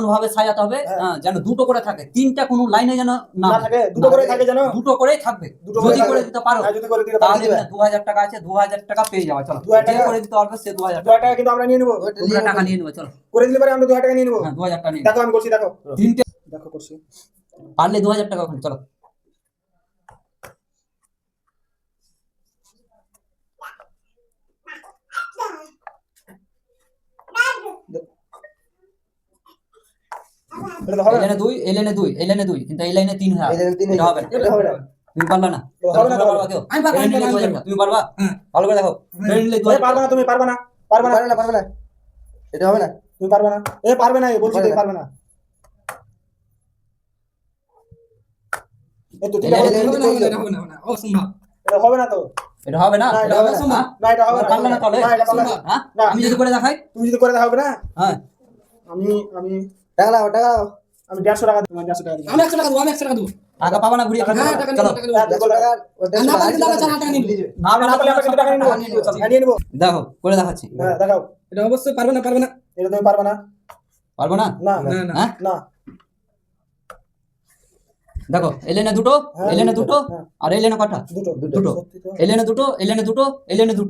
এমন ভাবে সাজাতে হবে যেন দুটো করে থাকে, তিনটা কোনো লাইনে যেন না থাকে, দুটো করে থাকে যেন, দুটো করেই থাকবে। যদি করে দিতে পারো যদি করে দিতে তাহলে 2000 টাকা আছে, 2000 টাকা পেয়ে যাবে। চলো, 2000 যে টাকা করে দিতে পারবে সে 2000 টাকা কিন্তু আমরা নিয়ে নেবো, তোমরা টাকা নিয়ে নেবে। চলো, করে দিলে পরে আমরা 2000 টাকা নিয়ে নেবো। হ্যাঁ 2000 টাকা নিয়ে দেখো আমি করছি, দেখো তিনটে দেখো করছি, পারলে 2000 টাকা ওখানে। চলো, এটা তো হবে না, এলেনে 2 এলেনে 2 এলেনে 2 কিন্তু এই লাইনে 3 হয়, এটা হবে না, এটা হবে না, তুমি পারলা না। হবে না, তোমরা পারবা কেউ? আমি পারবো, এলেনে নিলে 2000 টাকা। তুমি পারবা? ভালো করে দেখো, এলেনে নিলে এ 2000 পারবে টাকা। না, তুমি পারবে না, পারবে না, পারবে না এটা হবে না। তুমি পারবে না, এ পারবে না, বলছি তুমি পারবে না। এই তো ঠিক আছে, হবে না, হবে না, হবে না, অসম্ভব। এটা হবে না তো, এটা হবে না, না, এটা হবে না। হ্যাঁ? না এটা হবে না, পারলে না তাহলে? না এটা পারবে না, হ্যাঁ? না। আমি যদি করে দেখাই? তুমি যদি করে দেখাবে না, হ্যাঁ, আমি আমি টাকা দাও টাকা দাও। আমি 150 টাকা তোমার 150 টাকা দিবো। আমি 100 টাকা দেবো, আমি 100 টাকা দেবো। টাকা পাবা না ঘুরিয়ে হ্যাঁ, খাবে। টাকা চলো, নিবো, টাকা নিবো। 100 টাকা আর না পারলে দাদা 4 টাকা নিবো। না না পারলে আমরা কিন্তু টাকা নিয়ে নেবো, নিয়ে নেবো, চলো। হ্যাঁ, নিয়ে নেবো। দেখো করে দেখাচ্ছি। হ্যাঁ দেখাও, এটা অবশ্যই পারবে না, পারবে না। এটা তুমি পারবে না, পারবো না? না না, না। হ্যাঁ, না, দেখো এলেনে দুটো, হ্যাঁ, এলেনে দুটো, হ্যাঁ। আর এলেনে কটা? দুটো দুটো। সত্যি তো। এলেনে দুটো, এলেনে দুটো, এলেনে দুটো।